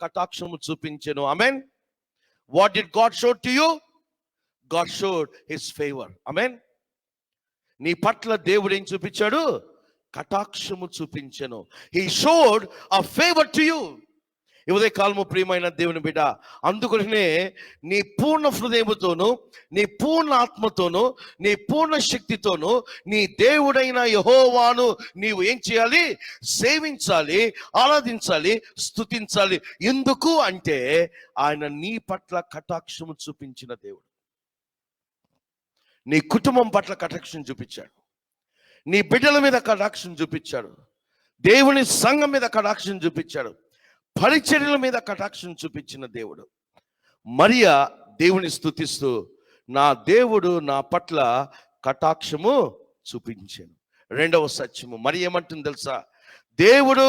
కటాక్షము చూపించెను. Amen. What did God show to you? God showed his favour. Amen. నీ పట్ల దేవుడు ఏం చూపించాడు? కటాక్షము చూపించెను. He showed a favour to you. ఈ ఉదయ కాలము ప్రియమైన దేవుని బిడ్డ, అందుకనే నీ పూర్ణ హృదయముతోను, నీ పూర్ణ ఆత్మతోను, నీ పూర్ణ శక్తితోను నీ దేవుడైన యెహోవాను నీవు ఏం చేయాలి? సేవించాలి, ఆరాధించాలి, స్తుతించాలి. ఎందుకు అంటే ఆయన నీ పట్ల కటాక్షము చూపించిన దేవుడు. నీ కుటుంబం పట్ల కటాక్షం చూపించాడు, నీ బిడ్డల మీద కటాక్షం చూపించాడు, దేవుని సంఘం మీద కటాక్షం చూపించాడు, పరిచర్యల మీద కటాక్షం చూపించిన దేవుడు. మరియా దేవుని స్తుతిస్తూ, నా దేవుడు నా పట్ల కటాక్షము చూపించాను. రెండవ సత్యము మరి ఏమంటుంది తెలుసా? దేవుడు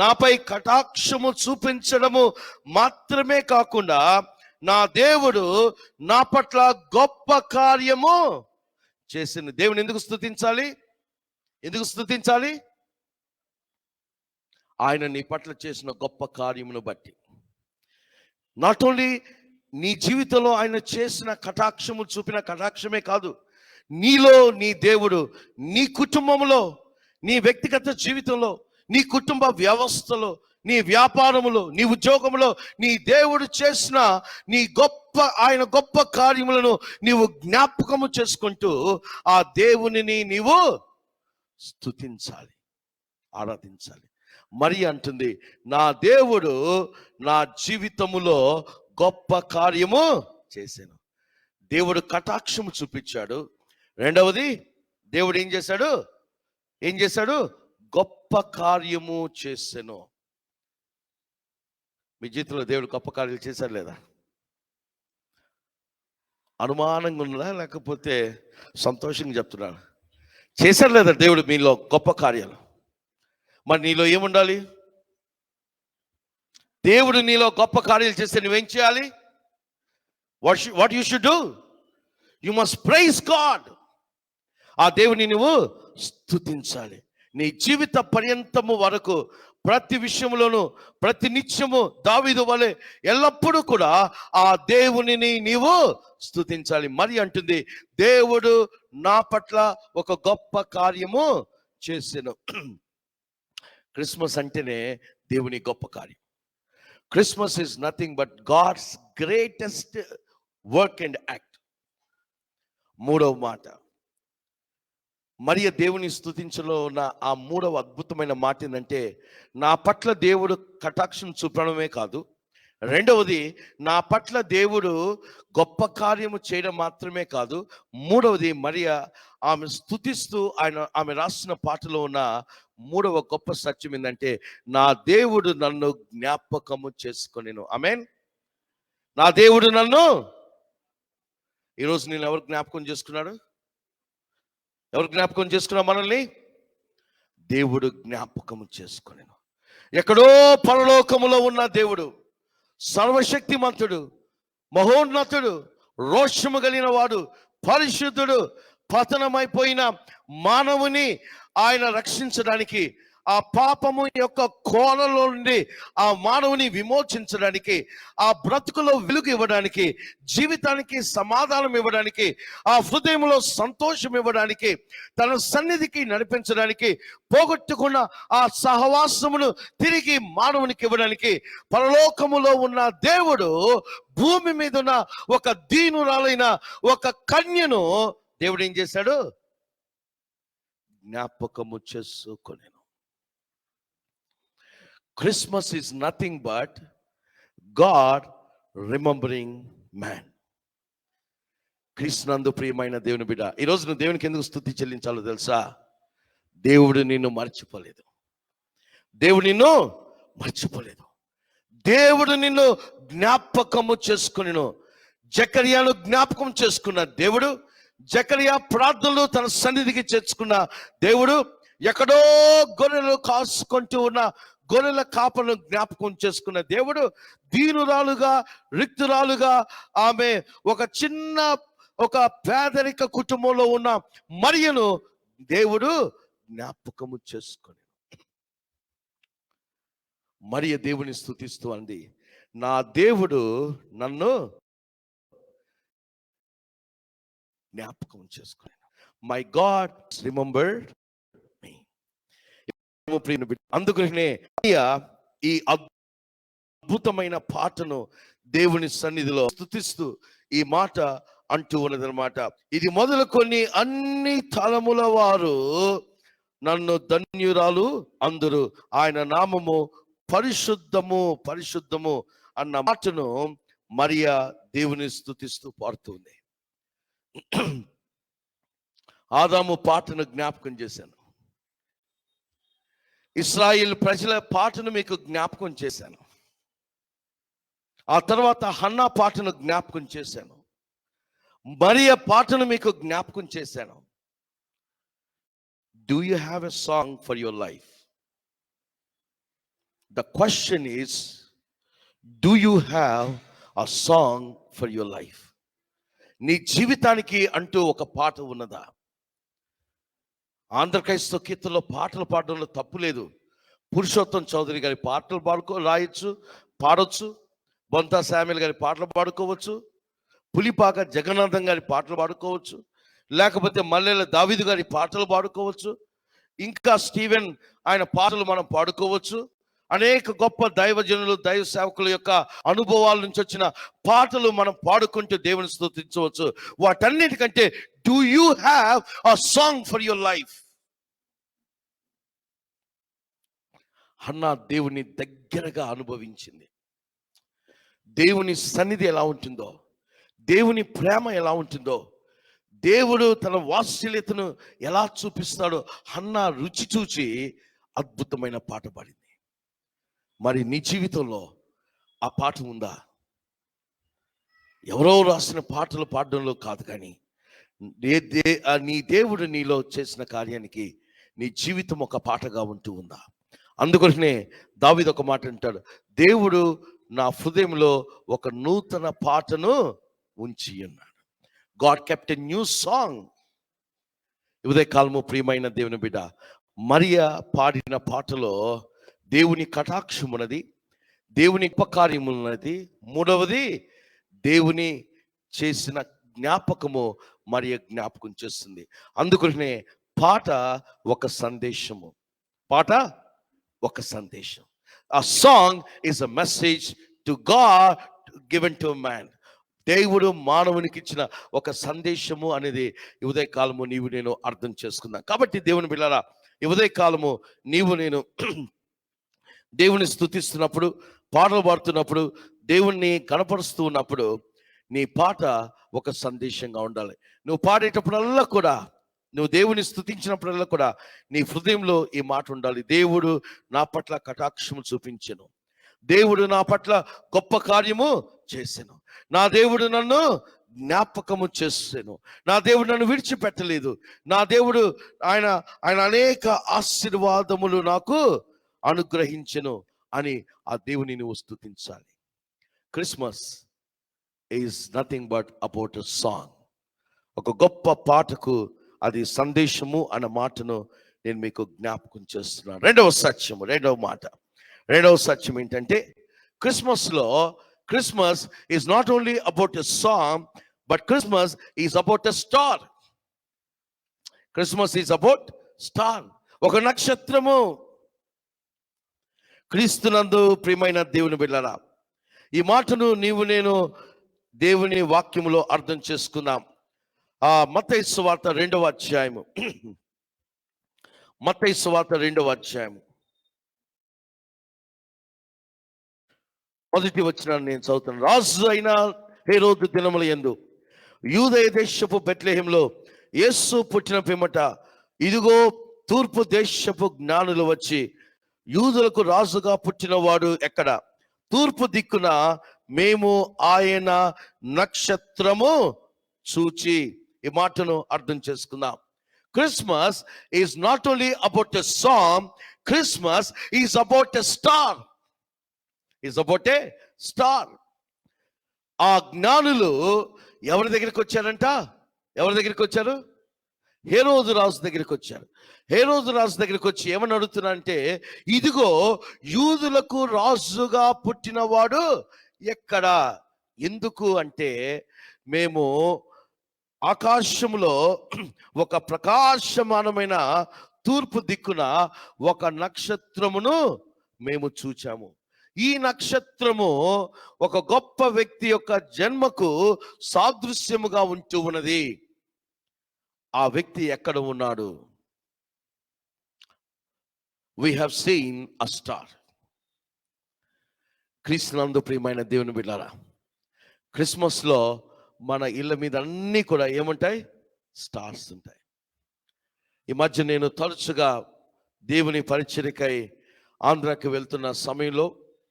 నాపై కటాక్షము చూపించడము మాత్రమే కాకుండా నా దేవుడు నా పట్ల గొప్ప కార్యము చేసింది. దేవుని ఎందుకు స్తుతించాలి? ఎందుకు స్తుతించాలి? ఆయన నీ పట్ల చేసిన గొప్ప కార్యమును బట్టి. నాట్ ఓన్లీ నీ జీవితంలో ఆయన చేసిన కటాక్షము చూపిన కటాక్షమే కాదు, నీలో నీ దేవుడు నీ కుటుంబంలో, నీ వ్యక్తిగత జీవితంలో, నీ కుటుంబ వ్యవస్థలో, నీ వ్యాపారములో, నీ ఉద్యోగంలో నీ దేవుడు చేసిన ఆయన గొప్ప కార్యములను నీవు జ్ఞాపకము చేసుకుంటూ ఆ దేవునిని నీవు స్తుతించాలి, ఆరాధించాలి. మరి అంటుంది, నా దేవుడు నా జీవితములో గొప్ప కార్యము చేశాను. దేవుడు కటాక్షము చూపించాడు. రెండవది, దేవుడు ఏం చేశాడు? గొప్ప కార్యము చేశాను. మీ జీవితంలో దేవుడు గొప్ప కార్యాలు చేశారు లేదా? అనుమానంగా ఉన్నదా లేకపోతే సంతోషంగా చెప్తున్నాడు? చేశారు లేదా దేవుడు మీలో గొప్ప కార్యాలు? మరి నీలో ఏముండాలి? దేవుడు నీలో గొప్ప కార్యాలు చేస్తే నువ్వేం చేయాలి? What you should do? You must praise God. ఆ దేవుని నువ్వు స్తుతించాలి. నీ జీవిత పర్యంతము వరకు ప్రతి విషయంలోనూ, ప్రతి నిత్యము దావీదు వలె ఎల్లప్పుడూ కూడా ఆ దేవునిని నీవు స్తుతించాలి. మరి అంటుంది, దేవుడు నా పట్ల ఒక గొప్ప కార్యము చేసెను. క్రిస్మస్ అంటేనే దేవుని గొప్ప కార్యం. Christmas is nothing but God's greatest work and act. మూడవ మాట, మరియ దేవుని స్తుతించలో ఉన్న ఆ మూడవ అద్భుతమైన మాట ఏంటంటే, నా పట్ల దేవుడు కటాక్షం చూపడమే కాదు, రెండవది నా పట్ల దేవుడు గొప్ప కార్యము చేయడం మాత్రమే కాదు, మూడవది మరియ ఆమె స్తుతిస్తూ ఆమె రాసిన పాటలో ఉన్న మూడవ గొప్ప సత్యం ఏంటంటే, నా దేవుడు నన్ను జ్ఞాపకము చేసుకొనెను. ఆమేన్. నా దేవుడు నన్ను, ఈరోజు నేను ఎవరు జ్ఞాపకం చేసుకున్నాడు? ఎవరు జ్ఞాపకం చేసుకున్నా మనల్ని? దేవుడు జ్ఞాపకము చేసుకొనెను. ఎక్కడో పరలోకములో ఉన్న దేవుడు, సర్వశక్తిమంతుడు, మహోన్నతుడు, రోషము కలిగిన వాడు, పరిశుద్ధుడు, పతనమైపోయిన మానవుని ఆయన రక్షించడానికి, ఆ పాపము యొక్క కోరలో నుండి ఆ మానవుని విమోచించడానికి, ఆ బ్రతుకులో వెలుగు ఇవ్వడానికి, జీవితానికి సమాధానం ఇవ్వడానికి, ఆ హృదయంలో సంతోషం ఇవ్వడానికి, తన సన్నిధికి నడిపించడానికి, పోగొట్టుకున్న ఆ సహవాసమును తిరిగి మానవునికి ఇవ్వడానికి పరలోకములో ఉన్న దేవుడు భూమి మీద ఉన్న ఒక దీనురాలైన ఒక కన్యను దేవుడు ఏం చేశాడు? జ్ఞాపకము చేసుకొనెను. Christmas is nothing but God remembering man. క్రీస్తునందు ప్రియమైన దేవుని బిడ్డ, ఈరోజు నువ్వు దేవునికి ఎందుకు స్తుతి చెల్లించాలో తెలుసా? దేవుడు నిన్ను మర్చిపోలేదు. దేవుడు నిన్ను మర్చిపోలేదు. దేవుడు నిన్ను జ్ఞాపకము చేసుకొనెను. జకర్యాను జ్ఞాపకం చేసుకున్న దేవుడు, జకర్యా ప్రార్థనలు తన సన్నిధికి చేర్చుకున్న దేవుడు, ఎక్కడో గొర్రెలు కాసుకుంటూ ఉన్న గొర్రెల కాపలను జ్ఞాపకం చేసుకున్న దేవుడు, దీనురాలుగా, రిక్తురాలుగా ఆమె ఒక పేదరిక కుటుంబంలో ఉన్న మరియను దేవుడు జ్ఞాపకము చేసుకొని, మరియ దేవుని స్తుతిస్తూ అంది, నా దేవుడు నన్ను జ్ఞాపకం చేసుకున్నాను. మై గాడ్ రిమెంబర్డ్ మీ. అందుకనే ఈ అద్భుతమైన పాటను దేవుని సన్నిధిలో స్తుతిస్తూ ఈ మాట అంటూ ఉన్నదన్నమాట. ఇది మొదలుకొని అన్ని తలముల వారు నన్ను ధన్యురాలు అందరూ, ఆయన నామము పరిశుద్ధము పరిశుద్ధము అన్న మాటను మరియా దేవుని స్తుతిస్తూ పాడుతుంది. ఆదాము పాటను జ్ఞాపకం చేశాను, ఇశ్రాయేల్ ప్రజల పాటను మీకు జ్ఞాపకం చేశాను, ఆ తర్వాత హన్నా పాటను జ్ఞాపకం చేశాను, మరియా పాటను మీకు జ్ఞాపకం చేశాను. Do you have a song for your life? The question is, do you have a song for your life? నీ జీవితానికి అంటూ ఒక పాట ఉన్నదా? ఆంధ్ర క్రైస్తవ కీర్తనలో పాటలు పాడడంలో తప్పు లేదు. పురుషోత్తం చౌదరి గారి పాటలు పాడొచ్చు, బొంతా శామ్యుల్ గారి పాటలు పాడుకోవచ్చు, పులిపాక జగన్నాథం గారి పాటలు పాడుకోవచ్చు, లేకపోతే మల్లెల దావీదు గారి పాటలు పాడుకోవచ్చు, ఇంకా స్టీవెన్ ఆయన పాటలు మనం పాడుకోవచ్చు. అనేక గొప్ప దైవజనులు దైవ సేవకుల యొక్క అనుభవాల నుంచి వచ్చిన పాటలు మనం పాడుకుంటూ దేవుని స్తుతించవచ్చు. వాటన్నిటికంటే do you have a song for your life? Hannah దేవుని దగ్గరగా అనుభవించింది. దేవుని సన్నిధి ఎలా ఉంటుందో, దేవుని ప్రేమ ఎలా ఉంటుందో, దేవుడు తన వాత్సల్యతను ఎలా చూపిస్తాడో హన్నా రుచి చూచి అద్భుతమైన పాట పాడింది. మరి నీ జీవితంలో ఆ పాట ఉందా? ఎవరో రాసిన పాటలు పాడడంలో కాదు, కానీ నీ దేవుడు నీలో చేసిన కార్యానికి నీ జీవితం ఒక పాటగా ఉంటూ ఉందా? అందుకోసమే దావీదు ఒక మాట అంటాడు, దేవుడు నా హృదయంలో ఒక నూతన పాటను ఉంచి ఉన్నాడు. God kept a new song. ఉదయకాలము ప్రియమైన దేవుని బిడ్డ, మరియా పాడిన పాటలో దేవుని కటాక్షం ఉన్నది, దేవుని ఉపకార్యము ఉన్నది, మూడవది దేవుని చేసిన జ్ఞాపకము మరియా జ్ఞాపకం చేస్తుంది. అందుకనే పాట ఒక సందేశము, పాట ఒక సందేశం. A song is a message to God given to a man. దేవుడు మానవునికి ఇచ్చిన ఒక సందేశము అనేది ఈ ఉదయకాలము నీవు నేను అర్థం చేసుకున్నా. కాబట్టి దేవుని బిడ్డలారా, ఈ ఉదయకాలము నీవు నేను దేవుని స్తుతిస్తున్నప్పుడు, పాటలు పాడుతున్నప్పుడు, దేవుణ్ణి కనపరుస్తూ ఉన్నప్పుడు నీ పాట ఒక సందేశంగా ఉండాలి. నువ్వు పాడేటప్పుడల్లా కూడా, నువ్వు దేవుని స్తుతించినప్పుడల్లా కూడా నీ హృదయంలో ఈ మాట ఉండాలి, దేవుడు నా పట్ల కటాక్షము చూపించెను, దేవుడు నా పట్ల గొప్ప కార్యము చేశాను, నా దేవుడు నన్ను జ్ఞాపకము చేశాను, నా దేవుడు నన్ను విడిచిపెట్టలేదు, నా దేవుడు ఆయన అనేక ఆశీర్వాదములు నాకు అనుగ్రహించెను అని ఆ దేవుని నువ్వు స్తుతించాలి. Christmas is nothing but about a song. ఒక గొప్ప పాటకు అది సందేశము అన్న మాటను నేను మీకు జ్ఞాపకం చేస్తున్నాను. రెండవ సత్యం ఏంటంటే, Christmas is not only about a song, but Christmas is about a star. Christmas is about star, ఒక నక్షత్రము. క్రీస్తునందు ప్రియమైన దేవుని బిడ్డలారా, ఈ మాటను నీవు నేను దేవుని వాక్యములో అర్థం చేసుకున్నాం. మత్తయి సువార్త 2వ అధ్యాయము, మత్తయి సువార్త 2వ అధ్యాయము 1వ వచనాన్ని నేను చదువుతాను. రాజు అయిన హేరోదు దినముల యందు యూదయ దేశపు బెత్లెహేములో యేసు పుట్టిన పిమ్మట, ఇదిగో తూర్పు దేశపు జ్ఞానులు వచ్చి, యూదులకు రాజుగా పుట్టినవాడు ఎక్కడ? తూర్పు దిక్కున మేము ఆయన నక్షత్రము చూచి. ఈ మాటను అర్థం చేసుకుందాం. Christmas is not only about a song, Christmas is about a star. ఆ జ్ఞానులు ఎవరి దగ్గరికి వచ్చారంట? ఎవరి దగ్గరికి వచ్చారు? హేరోదు రాజు దగ్గరికి వచ్చారు. హేరోదు రాజు దగ్గరికి వచ్చి ఏమని అడుగుతున్నారంటే, ఇదిగో యూదులకు రాజుగా పుట్టినవాడు ఎక్కడ? ఎందుకు అంటే మేము ఆకాశములో ఒక ప్రకాశమానమైన తూర్పు దిక్కున ఒక నక్షత్రమును మేము చూచాము. ఈ నక్షత్రము ఒక గొప్ప వ్యక్తి యొక్క జన్మకు సాదృశ్యముగా ఉంటూ ఉన్నది. ఆ వ్యక్తి ఎక్కడ ఉన్నాడు? We have seen a star. క్రీస్తునందు ప్రియమైన దేవుని బిడ్డలారా, క్రిస్మస్లో మన ఇళ్ళ మీద అన్నీ కూడా ఏముంటాయి? స్టార్స్ ఉంటాయి. ఈ మధ్య నేను తరచుగా దేవుని పరిచర్యకై ఆంధ్రాకి వెళ్తున్న సమయంలో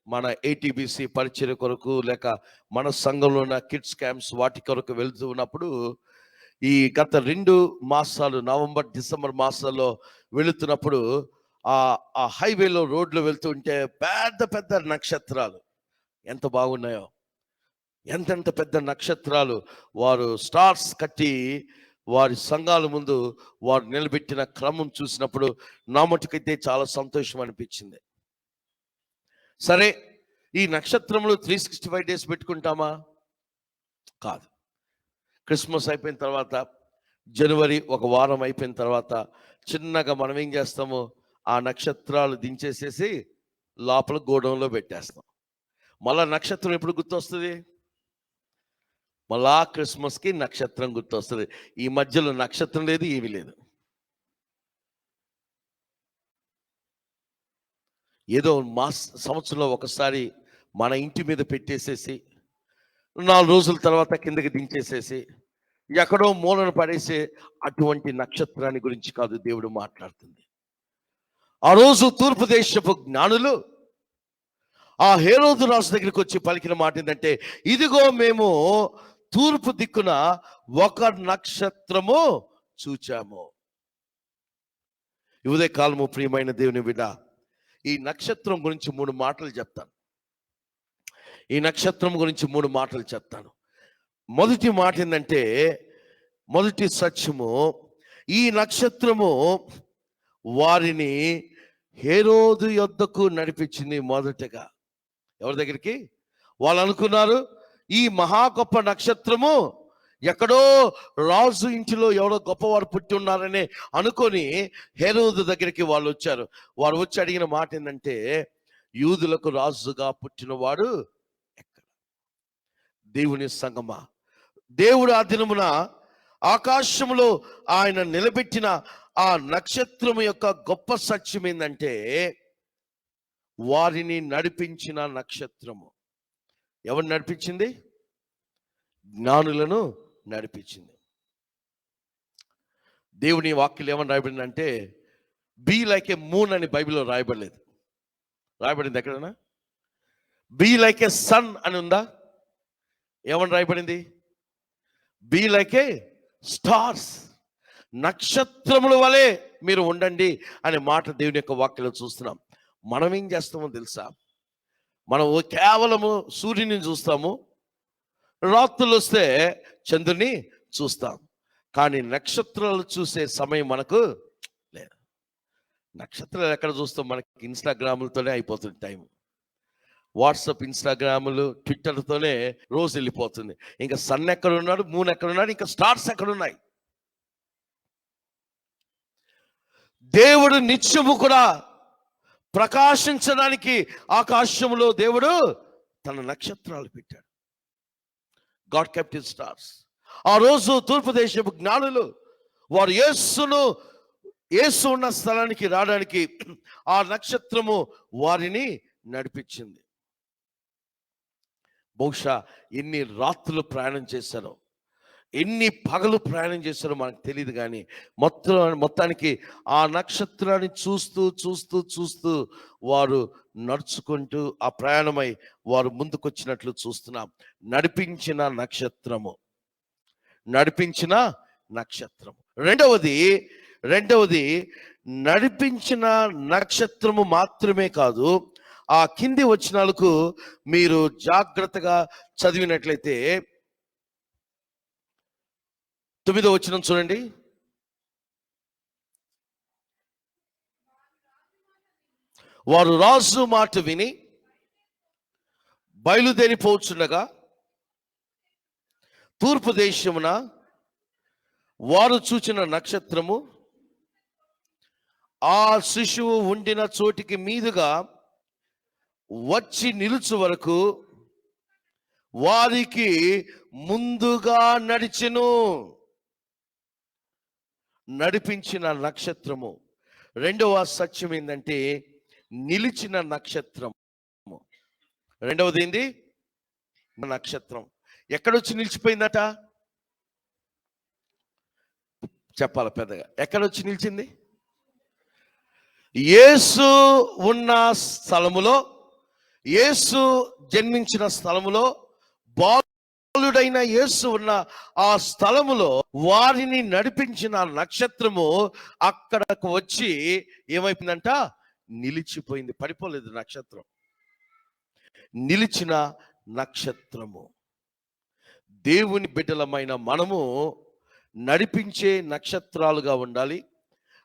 మన ఏటీబీసీ పరిచర్య కొరకు లేక మన సంఘంలో ఉన్న కిడ్స్ క్యాంప్స్ వాటి కొరకు వెళ్తూ ఉన్నప్పుడు ఈ గత 2 మాసాలు నవంబర్ డిసెంబర్ మాసాల్లో వెళుతున్నప్పుడు ఆ హైవేలో రోడ్లు వెళ్తుంటే పెద్ద పెద్ద నక్షత్రాలు ఎంత బాగున్నాయో, ఎంతెంత పెద్ద నక్షత్రాలు వారు స్టార్స్ కట్టి వారి సంఘాల ముందు వారు నిలబెట్టిన క్రమం చూసినప్పుడు నా మటుకైతే చాలా సంతోషం అనిపించింది. సరే, ఈ నక్షత్రంలో 365 డేస్ పెట్టుకుంటామా? కాదు. క్రిస్మస్ అయిపోయిన తర్వాత, జనవరి ఒక వారం అయిపోయిన తర్వాత చిన్నగా మనం ఏం చేస్తాము? ఆ నక్షత్రాలు దించేసేసి లోపల గోడౌన్లో పెట్టేస్తాం. మళ్ళా నక్షత్రం ఎప్పుడు గుర్తొస్తుంది? మళ్ళా క్రిస్మస్కి నక్షత్రం గుర్తొస్తుంది. ఈ మధ్యలో నక్షత్రం లేదు, ఏమీ లేదు. ఏదో సంవత్సరంలో ఒకసారి మన ఇంటి మీద పెట్టేసేసి 4 రోజుల తర్వాత కిందకి దించేసేసి ఎక్కడో మూలన పడేసే అటువంటి నక్షత్రాన్ని గురించి కాదు దేవుడు మాట్లాడుతుంది. ఆ రోజు తూర్పు దేశపు జ్ఞానులు ఆ హేరోదు రాజు దగ్గరికి వచ్చి పలికిన మాట ఏంటంటే, ఇదిగో మేము తూర్పు దిక్కున ఒక నక్షత్రము చూచాము. ఉదయ కాలము ప్రియమైన దేవుని బిడ్డ, ఈ నక్షత్రం గురించి 3 మాటలు చెప్తాను. ఈ నక్షత్రం గురించి 3 మాటలు చెప్తాను. మొదటి మాట ఏంటంటే, మొదటి సత్యము, ఈ నక్షత్రము వారిని హేరోదు యొద్దకు నడిపించింది. మొదటగా ఎవరి దగ్గరికి? వాళ్ళు అనుకున్నారు ఈ మహా గొప్ప నక్షత్రము ఎక్కడో రాజు ఇంటిలో ఎవరో గొప్పవారు పుట్టి ఉన్నారని అనుకొని హేరోదు దగ్గరికి వాళ్ళు వచ్చారు. వారు వచ్చి అడిగిన మాట ఏంటంటే, యూదులకు రాజుగా పుట్టినవాడు ఎక్కడ? దేవుని సంగమా, దేవుడు ఆ దినమున ఆకాశములో ఆయన నిలబెట్టిన ఆ నక్షత్రము యొక్క గొప్ప సత్యం ఏంటంటే, వారిని నడిపించిన నక్షత్రము. ఎవరు నడిపించింది? జ్ఞానులను నడిపించింది. దేవుని వాక్యం ఏమని రాయబడిందంటే, బీ లైక్ ఏ మూన్ అని బైబిల్లో రాయబడలేదు. రాయబడింది ఎక్కడన్నా? బీ లైక్ ఏ సన్ అని ఉందా? ఏమని రాయబడింది? బీ లైక్ ఏ స్టార్స్, నక్షత్రముల వలె మీరు ఉండండి అనే మాట దేవుని యొక్క వాక్యంలో చూస్తున్నాం. మనం ఏం చేస్తామో తెలుసా? మనం కేవలము సూర్యుని చూస్తాము, రాత్రులు వస్తే చంద్రుని చూస్తాం, కానీ నక్షత్రాలు చూసే సమయం మనకు లేదు. నక్షత్రాలు ఎక్కడ చూస్తాం? మనకి ఇన్స్టాగ్రాములతోనే అయిపోతుంది టైం. వాట్సాప్, ఇన్స్టాగ్రాములు, ట్విట్టర్తోనే రోజు వెళ్ళిపోతుంది. ఇంకా సన్ ఎక్కడ ఉన్నాడు, మూన్ ఎక్కడ ఉన్నాడు, ఇంకా స్టార్స్ ఎక్కడ ఉన్నాయి? దేవుడు నిత్యము కూడా ప్రకాశించడానికి ఆకాశంలో దేవుడు తన నక్షత్రాలు పెట్టాడు. God kept his stars. ఆ రోజు తూర్పు దేశపు జ్ఞానులు వారు యేసు ఉన్న స్థలానికి రావడానికి ఆ నక్షత్రము వారిని నడిపించింది. బహుశా ఎన్ని రాత్రులు ప్రయాణం చేశారో, ఎన్ని పగలు ప్రయాణం చేశారో మనకు తెలియదు, కానీ మొత్తానికి ఆ నక్షత్రాన్ని చూస్తూ చూస్తూ చూస్తూ వారు నడుచుకుంటూ ఆ ప్రయాణమై వారు ముందుకొచ్చినట్లు చూస్తున్నాం. నడిపించిన నక్షత్రము. రెండవది నడిపించిన నక్షత్రము మాత్రమే కాదు, ఆ కింది వచనాలకు మీరు జాగ్రత్తగా చదివినట్లయితే 9వ వచనం చూడండి. వారు రాజు మాట విని బయలుదేరిపోచుండగా తూర్పు దేశమున వారు చూచిన నక్షత్రము ఆ శిశువు ఉండిన చోటికి మీదుగా వచ్చి నిలుచు వరకు వారికి ముందుగా నడిచెను. నడిపించిన నక్షత్రము. రెండవ సత్యం ఏంటంటే నిలిచిన నక్షత్రం. రెండవది ఏంది? నక్షత్రం. ఎక్కడొచ్చి నిలిచిపోయిందట? చెప్పాలి పెద్దగా. ఎక్కడొచ్చి నిలిచింది? యేసు ఉన్న స్థలములో, యేసు జన్మించిన స్థలములో, బాలుడైన యేసు ఉన్న ఆ స్థలములో వారిని నడిపించిన నక్షత్రము అక్కడకు వచ్చి ఏమైపోయిందంట? నిలిచిపోయింది. పడిపోలేదు నక్షత్రం, నిలిచిన నక్షత్రము. దేవుని బిడ్డలమైన మనము నడిపించే నక్షత్రాలుగా ఉండాలి.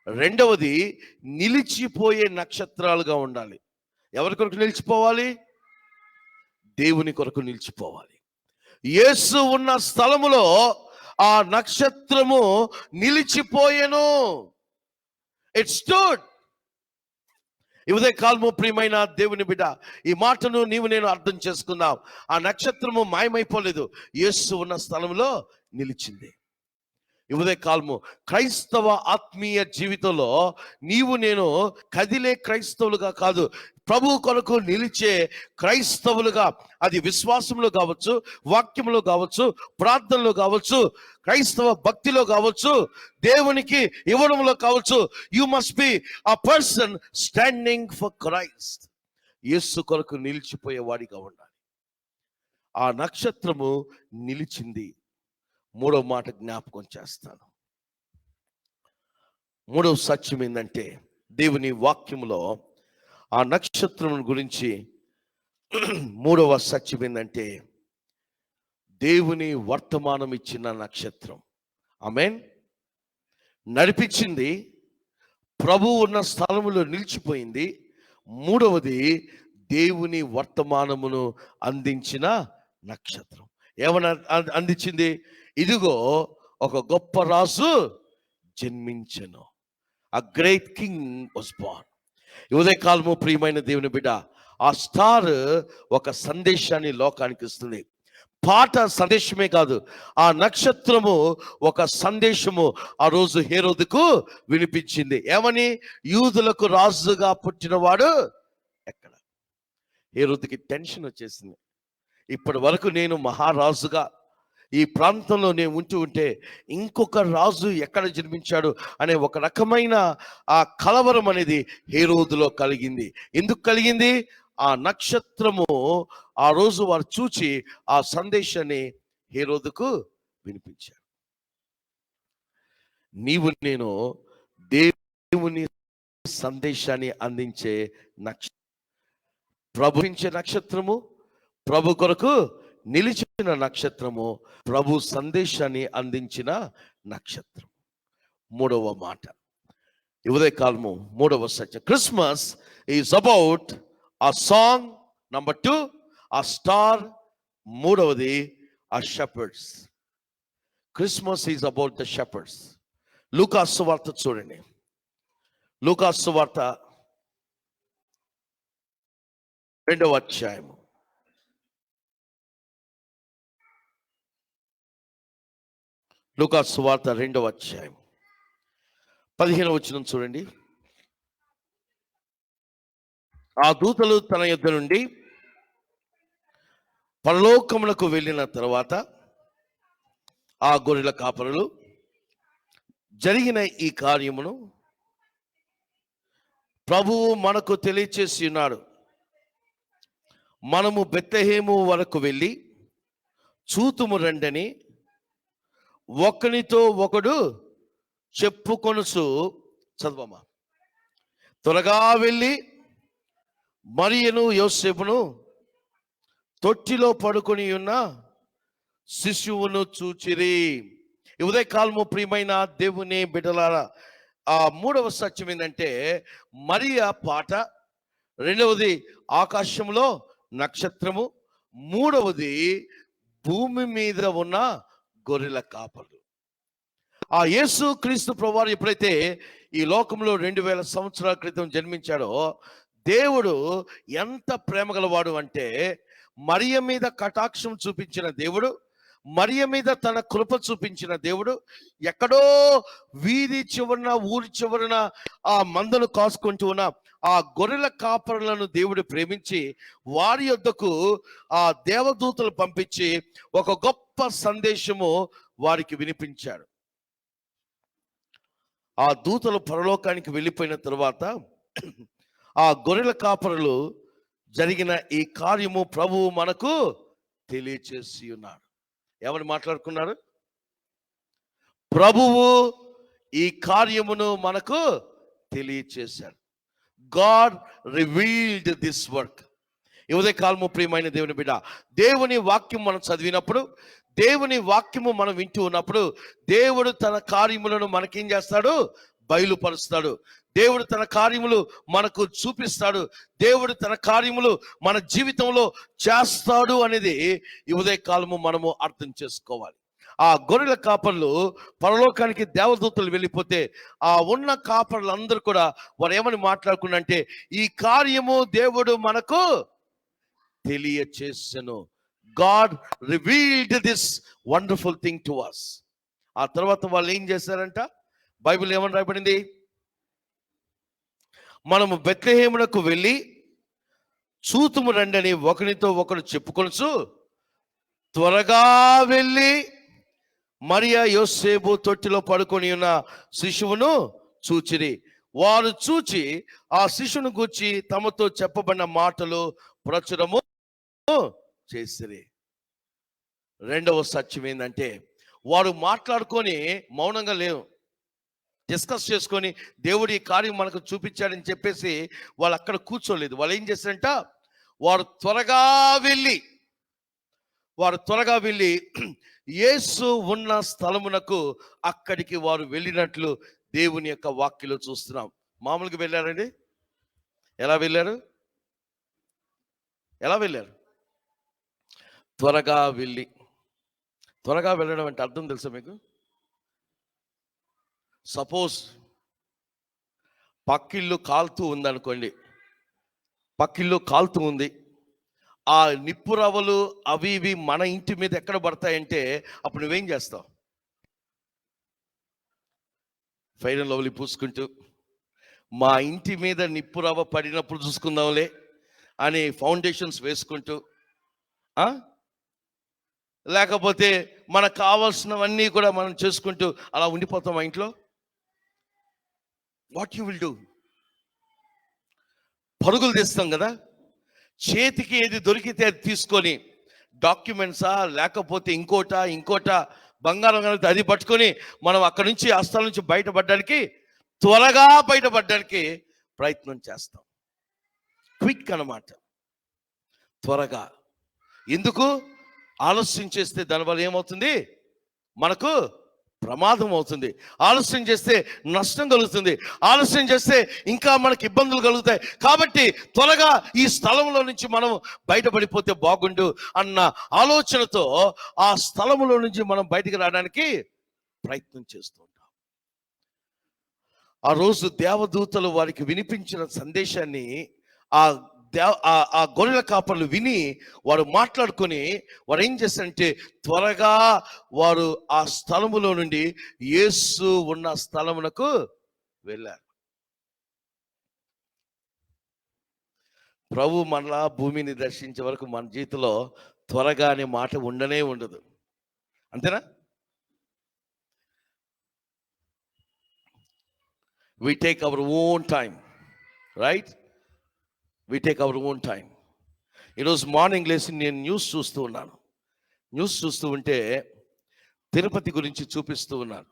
రెండవది నిలిచిపోయే నక్షత్రాలుగా ఉండాలి. ఎవరి కొరకు నిలిచిపోవాలి? దేవుని కొరకు నిలిచిపోవాలి. యేసు ఉన్న స్థలములో ఆ నక్షత్రము నిలిచిపోయెను. It stood. ఈ ఉదయకాలము ప్రియమైన దేవుని బిడ్డ, ఈ మాటను నీవు నేను అర్థం చేసుకుందాం. ఆ నక్షత్రము మాయమైపోలేదు, యేసు ఉన్న స్థలంలో నిలిచింది. ఈ ఉదయకాలము క్రైస్తవ ఆత్మీయ జీవితంలో నీవు నేను కదిలే క్రైస్తవులుగా కాదు, ప్రభు కొరకు నిలిచే క్రైస్తవులుగా, అది విశ్వాసంలో కావచ్చు, వాక్యంలో కావచ్చు, ప్రార్థనలో కావచ్చు, క్రైస్తవ భక్తిలో కావచ్చు, దేవునికి ఇవ్వడంలో కావచ్చు. You must be a person standing for Christ. యేసు కొరకు నిలిచిపోయేవాడిగా ఉండాలి. ఆ నక్షత్రము నిలిచింది. మూడవ మాట జ్ఞాపకం చేస్తాను. మూడవ సత్యం ఏంటంటే దేవుని వాక్యములో ఆ నక్షత్రం గురించి మూడవ సత్యం ఏంటంటే దేవుని వర్తమానం ఇచ్చిన నక్షత్రం. ఆమేన్. నడిపించింది, ప్రభు ఉన్న స్థలములో నిలిచిపోయింది. మూడవది దేవుని వర్తమానమును అందించిన నక్షత్రం. ఏమన్నా అందించింది? ఇదిగో ఒక గొప్ప రాజు జన్మించెను. A great king was born. ఉదయకాలము ప్రియమైన దేవుని బిడ్డ, ఆ స్టార్ ఒక సందేశాన్ని లోకానికి ఇస్తుంది. పాట సందేశమే కాదు, ఆ నక్షత్రము ఒక సందేశము ఆ రోజు హేరోదుకు వినిపించింది. ఏమని? యూదులకు రాజుగా పుట్టినవాడు ఎక్కడ? హేరోదుకి టెన్షన్ వచ్చేసింది. ఇప్పటి వరకు నేను మహారాజుగా ఈ ప్రాంతంలో నేను ఉంటే ఇంకొక రాజు ఎక్కడ జన్మించాడు అనే ఒక రకమైన ఆ కలవరం అనేది హేరోదులో కలిగింది. ఎందుకు కలిగింది? ఆ నక్షత్రము ఆ రోజు వారు చూచి ఆ సందేశాన్ని హేరోదుకు వినిపించారు. నీవు నేను దేవుని సందేశాన్ని అందించే ప్రభువించే నక్షత్రము, ప్రభు కొరకు నిలిచిన నక్షత్రము, ప్రభు సందేశాన్ని అందించిన నక్షత్రం. మూడవ మాట, ఉదయకాలము మూడవ సత్యం. క్రిస్మస్ ఈజ్ అబౌట్ ఆ సాంగ్. నంబర్ 2 ఆ స్టార్. మూడవది ఆ shepherd's. Christmas is about the shepherd's. లూకాసు సువార్త చూడండి. లూకాసు సువార్త 2వ అధ్యాయము. లూకాసు సువార్త 2వ అధ్యాయం 15వ వచనం చూడండి. ఆ దూతలు తన యొద్ద నుండి పరలోకమునకు వెళ్ళిన తర్వాత ఆ గొర్రెల కాపరులు జరిగిన ఈ కార్యమును ప్రభువు మనకు తెలియచేసి ఉన్నాడు. మనము బెత్లెహేము వరకు వెళ్ళి చూతుము రండని ఒకనితో ఒకడు చెప్పుకొనుచు. చదవమా. త్వరగా వెళ్ళి మరియను యోసేపును తొట్టిలో పడుకొని ఉన్న శిశువును చూచిరి. ఉదయకాలము ప్రియమైన దేవుని బిడ్డలారా, ఆ మూడవ సత్యం ఏంటంటే మరియ పాట, రెండవది ఆకాశంలో నక్షత్రము, మూడవది భూమి మీద ఉన్న గొర్రెల కాపర్లు. ఆ యేసు క్రీస్తు ప్రభువారు ఎప్పుడైతే ఈ లోకంలో 2000 సంవత్సరాల క్రితం జన్మించాడో, దేవుడు ఎంత ప్రేమ గలవాడు అంటే, మరియ మీద కటాక్షం చూపించిన దేవుడు, మరియ మీద తన కృప చూపించిన దేవుడు, ఎక్కడో వీధి చివరన ఊరి చివరన ఆ మందను కాసుకుంటూ ఉన్న ఆ గొర్రెల కాపరులను దేవుడు ప్రేమించి వారి యొద్దకు ఆ దేవదూతలు పంపించి ఒక గొప్ప సందేశము వారికి వినిపించాడు. ఆ దూతలు పరలోకానికి వెళ్ళిపోయిన తర్వాత ఆ గొర్రెల కాపరులు జరిగిన ఈ కార్యము ప్రభువు మనకు తెలియచేసి ఉన్నాడు. ఎవరు మాట్లాడుకున్నారు? ప్రభువు ఈ కార్యమును మనకు తెలియచేశాడు. God revealed this work. ఈ ఉదయ కాలము ప్రియమైన దేవుని బిడ్డ, దేవుని వాక్యం మనం చదివినప్పుడు, దేవుని వాక్యము మనం వింటూ ఉన్నప్పుడు, దేవుడు తన కార్యములను మనకేం చేస్తాడు? బయలుపరుస్తాడు. దేవుడు తన కార్యములు మనకు చూపిస్తాడు. దేవుడు తన కార్యములు మన జీవితంలో చేస్తాడు అనేది ఈ ఉదయ కాలము మనము అర్థం చేసుకోవాలి. ఆ గొర్రెల కాపర్లు పరలోకానికి దేవదూతలు వెళ్ళిపోతే ఆ ఉన్న కాపర్లందరూ కూడా వారు ఏమని మాట్లాడుకున్నారంటే, ఈ కార్యము దేవుడు మనకు తెలియచేసెను. God revealed this wonderful thing to us. ఆ తర్వాత వాళ్ళు ఏం చేశారంట? బైబిల్ ఏమని రాయబడింది? మనము బెత్లెహేమునకు వెళ్ళి చూతుము రండి అని ఒకరితో ఒకరు చెప్పుకొనుచు త్వరగా వెళ్ళి మరియా యోసేపు తొట్టిలో పడుకొని ఉన్న శిశువును చూచిరి. వారు చూచి ఆ శిశువును గూర్చి తమతో చెప్పబడిన మాటలు ప్రచురము చేసిరి. రెండవ సత్యం ఏంటంటే, వారు మాట్లాడుకొని మౌనంగా లేవు, డిస్కస్ చేసుకొని దేవుడి కార్యం మనకు చూపించాడని చెప్పేసి వాళ్ళు అక్కడ కూర్చోలేదు. వాళ్ళు ఏం చేశారంట? వారు త్వరగా వెళ్ళి యేసు ఉన్న స్థలమునకు అక్కడికి వారు వెళ్ళినట్లు దేవుని యొక్క వాక్యలో చూస్తున్నాం. మామూలుగా వెళ్ళారండి? ఎలా వెళ్ళారు? త్వరగా వెళ్ళడం అంటే అర్థం తెలుసా మీకు? సపోజ్ పక్కిల్లు కాలుతూ ఉందనుకోండి, కాలుతూ ఉంది. ఆ నిప్పు రవ్వలు అవి ఇవి మన ఇంటి మీద ఎక్కడ పడతాయంటే అప్పుడు నువ్వేం చేస్తావు? ఫైర్ అండ్ లవ్లీ పూసుకుంటూ, మా ఇంటి మీద నిప్పు రవ్వ పడినప్పుడు చూసుకుందాంలే అని ఫౌండేషన్స్ వేసుకుంటూ, లేకపోతే మనకు కావాల్సినవన్నీ కూడా మనం చేసుకుంటూ అలా ఉండిపోతాం మా ఇంట్లో. What you will do? పరుగులు తీస్తాం కదా, చేతికి ఏది దొరికితే అది తీసుకొని, డాక్యుమెంట్సా లేకపోతే ఇంకోట బంగారం కలిగితే అది పట్టుకొని మనం అక్కడి నుంచి ఆ స్థలం నుంచి త్వరగా బయటపడడానికి ప్రయత్నం చేస్తాం. క్విక్ అన్నమాట, త్వరగా. ఎందుకు? ఆలస్యం చేస్తే దానివల్ల ఏమవుతుంది? మనకు ప్రమాదం అవుతుంది. ఆలస్యం చేస్తే నష్టం కలుగుతుంది. ఆలస్యం చేస్తే ఇంకా మనకి ఇబ్బందులు కలుగుతాయి. కాబట్టి త్వరగా ఈ స్థలంలో నుంచి మనం బయటపడిపోతే బాగుండు అన్న ఆలోచనతో ఆ స్థలంలో నుంచి మనం బయటికి రావడానికి ప్రయత్నం చేస్తూ ఉంటాం. ఆ రోజు దేవదూతలు వారికి వినిపించిన సందేశాన్ని ఆ గొర్రెల కాపర్లు విని వారు మాట్లాడుకొని వారు ఏం చేశారంటే త్వరగా వారు ఆ స్థలములో నుండి యేసు ఉన్న స్థలమునకు వెళ్ళారు. ప్రభు మనలా భూమిని దర్శించే వరకు మన జీవితంలో త్వరగా అనే మాట ఉండనే ఉండదు. అంతేనా? we take our own time, right? we take our own time. ఈరోజు మార్నింగ్ లేచి నేను న్యూస్ చూస్తూ ఉంటే తిరుపతి గురించి చూపిస్తూ ఉన్నారు.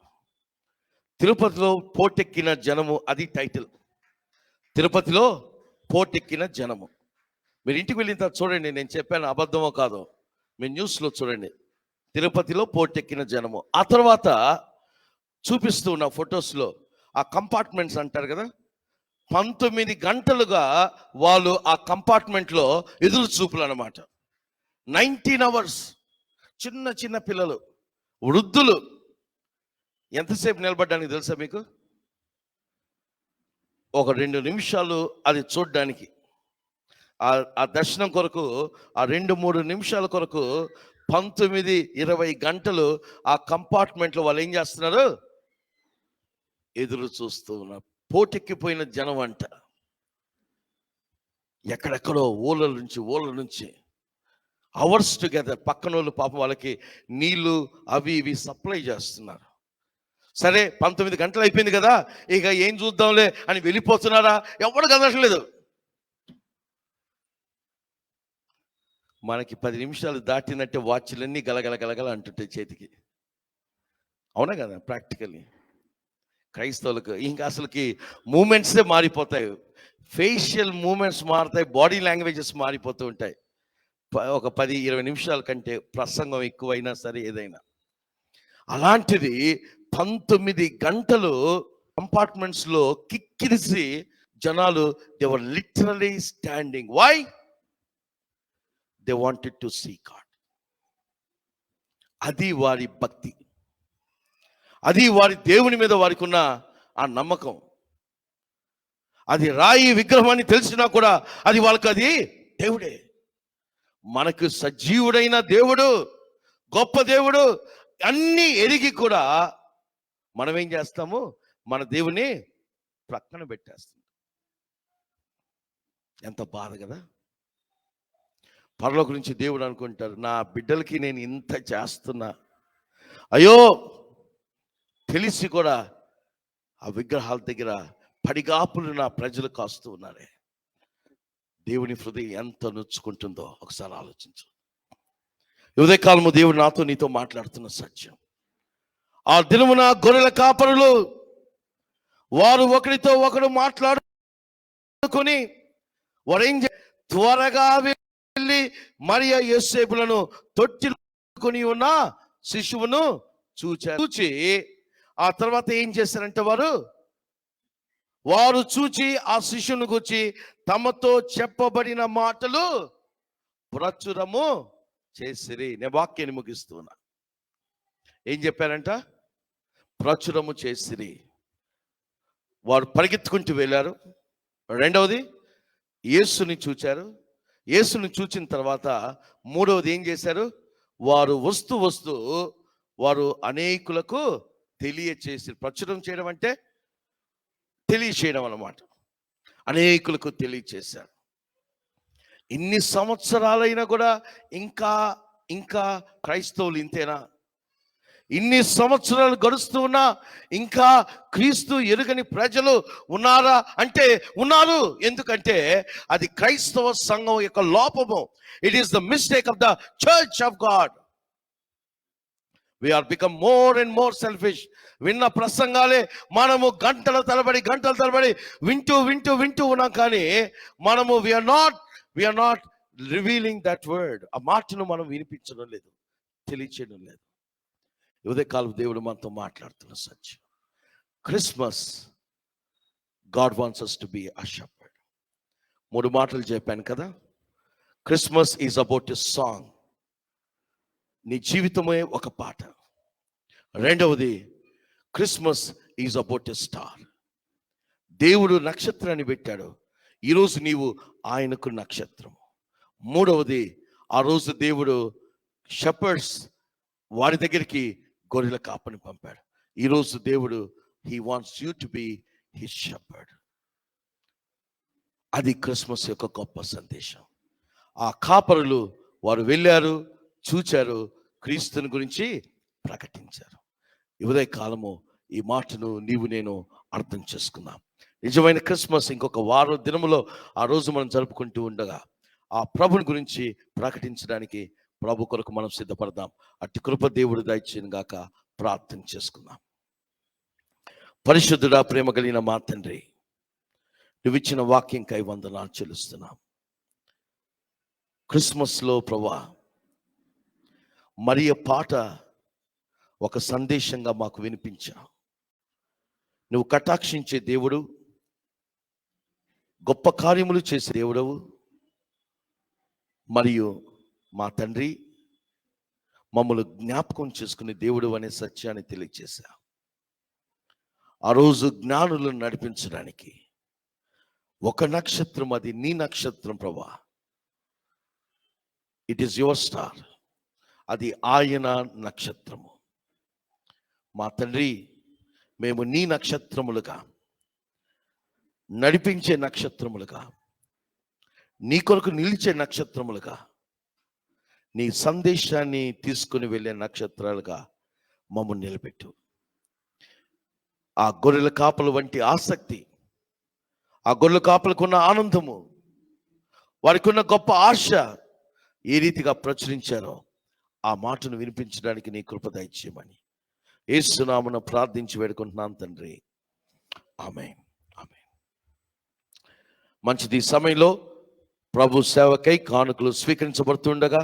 తిరుపతిలో పోటెక్కిన జనము, అది టైటిల్. తిరుపతిలో పోటెక్కిన జనము. మీరు ఇంటికి వెళ్ళిన తర్వాత చూడండి, నేను చెప్పాను అబద్ధమో కాదో, మీరు న్యూస్లో చూడండి. తిరుపతిలో పోటెక్కిన జనము. ఆ తర్వాత చూపిస్తూ ఉన్న ఫొటోస్లో ఆ కంపార్ట్మెంట్స్ అంటారు కదా, 19 గంటలుగా వాళ్ళు ఆ కంపార్ట్మెంట్లో ఎదురు చూపులు అన్నమాట. 19 hours. చిన్న చిన్న పిల్లలు, వృద్ధులు ఎంతసేపు నిలబడ్డానికి తెలుసా మీకు? ఒక 2 నిమిషాలు అది చూడ్డానికి. ఆ దర్శనం కొరకు ఆ 2-3 నిమిషాల కొరకు 19-20 గంటలు ఆ కంపార్ట్మెంట్లో వాళ్ళు ఏం చేస్తున్నారు? ఎదురు చూస్తూ ఉన్నారు. పోటెక్కిపోయిన జనం అంట. ఎక్కడెక్కడో ఊళ్ళ నుంచి అవర్స్ టుగెదర్. పక్కనోళ్ళు పాపం వాళ్ళకి నీళ్లు అవి ఇవి సప్లై చేస్తున్నారు. సరే 19 గంటలు అయిపోయింది కదా, ఇక ఏం చూద్దాంలే అని వెళ్ళిపోతున్నారా? ఎవరు కదలట్లేదు. మనకి 10 నిమిషాలు దాటినట్టే వాచ్లన్నీ గలగల అంటుంటాయి చేతికి. అవునా కదా? ప్రాక్టికల్లీ క్రైస్తవులకు ఇంకా అసలుకి మూమెంట్సే మారిపోతాయి. ఫేషియల్ మూమెంట్స్ మారుతాయి, బాడీ లాంగ్వేజెస్ మారిపోతూ ఉంటాయి. ఒక 10-20 నిమిషాల కంటే ప్రసంగం ఎక్కువైనా సరే ఏదైనా. అలాంటిది 19 గంటలు కంపార్ట్మెంట్స్లో కిక్కిరిసి జనాలు, they were literally standing. Why? They wanted to see God. అది వారి భక్తి, అది వారి దేవుని మీద వారికి ఉన్న ఆ నమ్మకం. అది రాయి విగ్రహం అని తెలిసినా కూడా అది వాళ్ళకి అది దేవుడే. మనకు సజీవుడైన దేవుడు, గొప్ప దేవుడు అన్నీ ఎరిగి కూడా మనం ఏం చేస్తాము? మన దేవుని ప్రక్కన పెట్టేస్తాం. ఎంత బాధ కదా! పరలోకం నుంచి దేవుడు అనుకుంటారు, నా బిడ్డలకి నేను ఇంత చేస్తున్నా, అయ్యో తెలిసి కూడా ఆ విగ్రహాల దగ్గర పడిగాపులు నా ప్రజలు కాస్తూ ఉన్నారే. దేవుని హృదయం ఎంత నొచ్చుకుంటుందో ఒకసారి ఆలోచించు. ఉదయకాలము దేవుడు నాతో నీతో మాట్లాడుతున్న సత్యం. ఆ దినమున గొర్రెల కాపరులు వారు ఒకరితో ఒకరు మాట్లాడుకొని వారేం త్వరగా వెళ్ళి మరియ యోసేపులను తొట్టికొని ఉన్న శిశువును చూచి ఆ తర్వాత ఏం చేశారంటే వారు చూచి ఆ శిశువును గురించి తమతో చెప్పబడిన మాటలు ప్రచురము చేసిరి. నేను వాక్యాన్ని ముగిస్తున్నా. ఏం చెప్పారంట? ప్రచురము చేసిరి. వారు పరిగెత్తుకుంటూ వెళ్ళారు. రెండవది యేసుని చూచారు. యేసుని చూచిన తర్వాత మూడవది ఏం చేశారు? వారు వస్తూ వారు అనేకులకు తెలియచేసి. ప్రచురం చేయడం అంటే తెలియచేయడం అన్నమాట. అనేకులకు తెలియచేశారు. ఇన్ని సంవత్సరాలైనా కూడా ఇంకా క్రైస్తవులు ఇంతేనా? ఇన్ని సంవత్సరాలు గడుస్తూ ఉన్నా ఇంకా క్రీస్తు ఎరుగని ప్రజలు ఉన్నారా అంటే ఉన్నారు. ఎందుకంటే అది క్రైస్తవ సంఘం యొక్క లోపము. It is the mistake of the church of God. We are become more and more selfish. విన్న ప్రసంగాలే మనము గంటల తరబడి వింటూ ఉన్నాం. కానీ మనము we are not revealing that word. ఆ మాటను మనం వినిపించడం లేదు, తెలియచేయడం లేదు. ఉదయకాలం దేవుడు మనతో మాట్లాడుతున్న సత్యం. Christmas, God wants us to be a shepherd. 3 మాటలు చెప్పాను కదా. Christmas is about a song. నీ జీవితమే ఒక పాట. రెండవది Christmas is about a star. దేవుడు నక్షత్రాన్ని పెట్టాడు. ఈరోజు నీవు ఆయనకు నక్షత్రం. మూడవది ఆ రోజు దేవుడు షెపర్డ్స్ వారి దగ్గరికి గొర్రెల కాపని పంపాడు. ఈరోజు దేవుడు he wants you to be his shepherd. అది క్రిస్మస్ యొక్క గొప్ప సందేశం. ఆ కాపరులు వారు వెళ్ళారు, చూచారు, క్రీస్తుని గురించి ప్రకటించారు. ఉదయ కాలము ఈ మాటను నీవు నేను అర్థం చేసుకున్నాం. నిజమైన క్రిస్మస్ ఇంకొక వారం దినములో ఆ రోజు మనం జరుపుకుంటూ ఉండగా ఆ ప్రభుని గురించి ప్రకటించడానికి ప్రభు కొరకు మనం సిద్ధపడదాం. అట్టి కృప దేవుడు దయచేయను గాక. ప్రార్థన చేసుకుందాం. పరిశుద్ధుడా, ప్రేమ కలిగిన మా తండ్రి, నువ్వు ఇచ్చిన వాక్యంకై వందనాలు చెల్లిస్తున్నాం. క్రిస్మస్లో ప్రభువా మరియ పాట ఒక సందేశంగా మాకు వినిపించావు. నువ్వు కటాక్షించే దేవుడు, గొప్ప కార్యములు చేసే దేవుడవు, మరియు మా తండ్రి, మమ్మల్ని జ్ఞాపకం చేసుకునే దేవుడు అనే సత్యాన్ని తెలియజేశా. ఆ రోజు జ్ఞానులను నడిపించడానికి ఒక నక్షత్రం, అది నీ నక్షత్రం ప్రభా. ఇట్ ఈస్ యువర్ స్టార్, అది ఆయన నక్షత్రము. మా తండ్రి, మేము నీ నక్షత్రములుగా, నడిపించే నక్షత్రములుగా, నీ కొరకు నిలిచే నక్షత్రములుగా, నీ సందేశాన్ని తీసుకుని వెళ్ళే నక్షత్రాలుగా మమ్మల్ని నిలబెట్టు. ఆ గొర్రెల కాపల వంటి ఆసక్తి, ఆ గొర్రెల కాపలకున్న ఆనందము, వారికి ఉన్న గొప్ప ఆశ ఏ రీతిగా ప్రచురించారో ఆ మాటను వినిపించడానికి నీ కృప దయచేయమని యేసు నామమున ప్రార్థించి వేడుకుంటున్నాను తండ్రి. ఆమేన్, ఆమేన్. మంచిది. ఈ సమయంలో ప్రభు సేవకై కానుకలు స్వీకరించబడుతుండగా